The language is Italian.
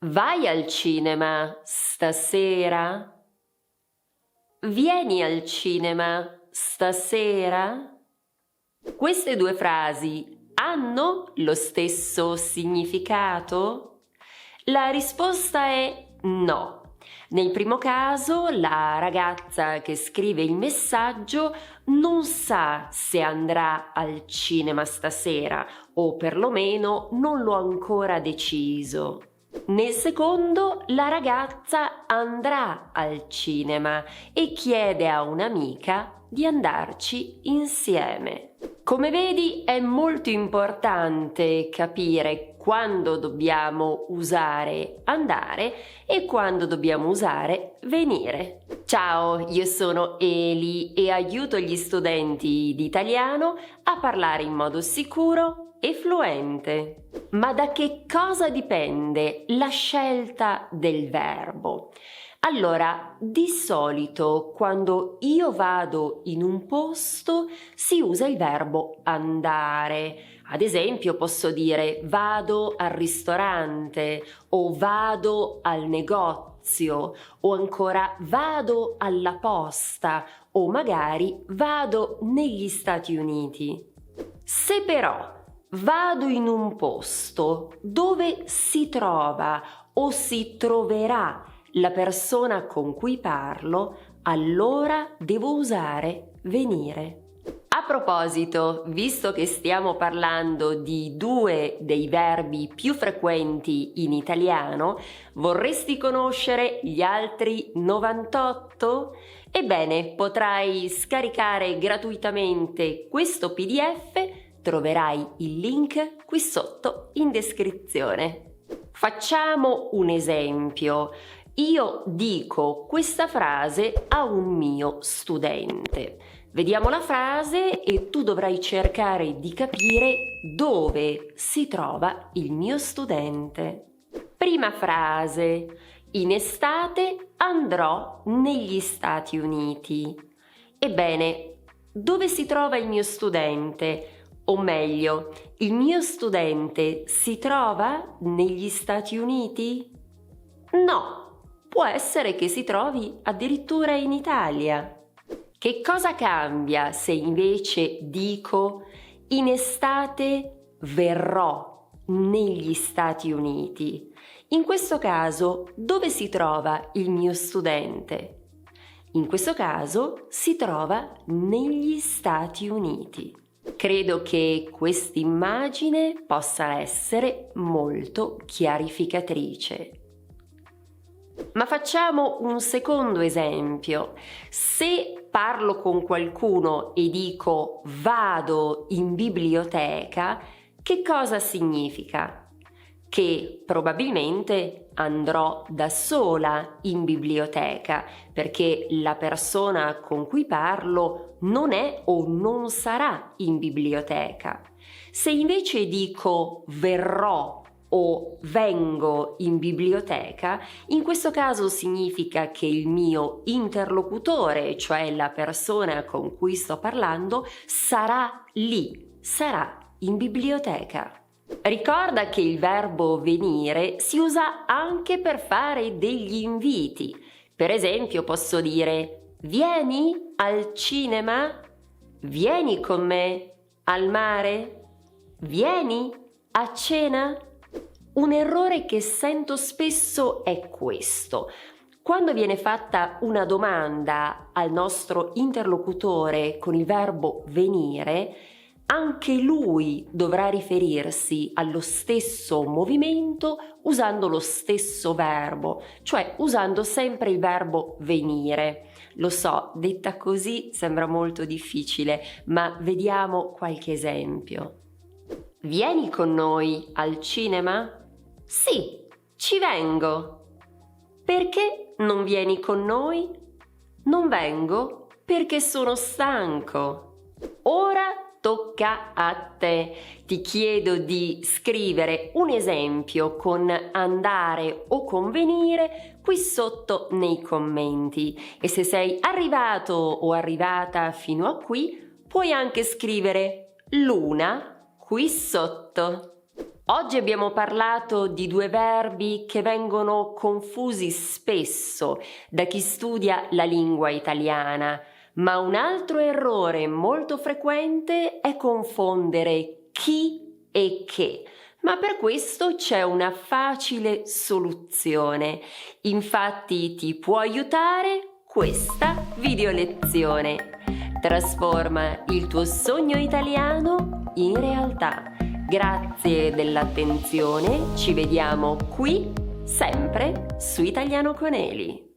Vai al cinema stasera? Vieni al cinema stasera? Queste due frasi hanno lo stesso significato? La risposta è no. Nel primo caso, la ragazza che scrive il messaggio non sa se andrà al cinema stasera, o perlomeno non lo ha ancora deciso. Nel secondo, la ragazza andrà al cinema e chiede a un'amica di andarci insieme. Come vedi, è molto importante capire quando dobbiamo usare andare e quando dobbiamo usare venire. Ciao, io sono Eli e aiuto gli studenti di italiano a parlare in modo sicuro e fluente. Ma da che cosa dipende la scelta del verbo? Allora, di solito quando io vado in un posto si usa il verbo andare. Ad esempio posso dire vado al ristorante o vado al negozio o ancora vado alla posta o magari vado negli Stati Uniti. Se però vado in un posto dove si trova o si troverà la persona con cui parlo, allora devo usare venire. A proposito, visto che stiamo parlando di due dei verbi più frequenti in italiano, vorresti conoscere gli altri 98? Ebbene, potrai scaricare gratuitamente questo PDF, troverai il link qui sotto in descrizione. Facciamo un esempio. Io dico questa frase a un mio studente. Vediamo la frase e tu dovrai cercare di capire dove si trova il mio studente. Prima frase. In estate andrò negli Stati Uniti. Ebbene, dove si trova il mio studente? O meglio, il mio studente si trova negli Stati Uniti? No. Può essere che si trovi addirittura in Italia. Che cosa cambia se invece dico in estate verrò negli Stati Uniti? In questo caso, dove si trova il mio studente? In questo caso si trova negli Stati Uniti. Credo che questa immagine possa essere molto chiarificatrice. Ma facciamo un secondo esempio. Se parlo con qualcuno e dico vado in biblioteca, che cosa significa? Che probabilmente andrò da sola in biblioteca, perché la persona con cui parlo non è o non sarà in biblioteca. Se invece dico verrò o vengo in biblioteca, in questo caso significa che il mio interlocutore, cioè la persona con cui sto parlando, sarà lì, sarà in biblioteca. Ricorda che il verbo venire si usa anche per fare degli inviti. Per esempio posso dire vieni al cinema, vieni con me al mare, vieni a cena. Un errore che sento spesso è questo. Quando viene fatta una domanda al nostro interlocutore con il verbo venire, anche lui dovrà riferirsi allo stesso movimento usando lo stesso verbo, cioè usando sempre il verbo venire. Lo so, detta così sembra molto difficile, ma vediamo qualche esempio. Vieni con noi al cinema? Sì, ci vengo. Perché non vieni con noi? Non vengo perché sono stanco. Ora tocca a te. Ti chiedo di scrivere un esempio con andare o con venire qui sotto nei commenti. E se sei arrivato o arrivata fino a qui, puoi anche scrivere l'una qui sotto. Oggi abbiamo parlato di due verbi che vengono confusi spesso da chi studia la lingua italiana, ma un altro errore molto frequente è confondere chi e che. Ma per questo c'è una facile soluzione. Infatti ti può aiutare questa videolezione. Trasforma il tuo sogno italiano in realtà. Grazie dell'attenzione, ci vediamo qui, sempre su Italiano con Eli.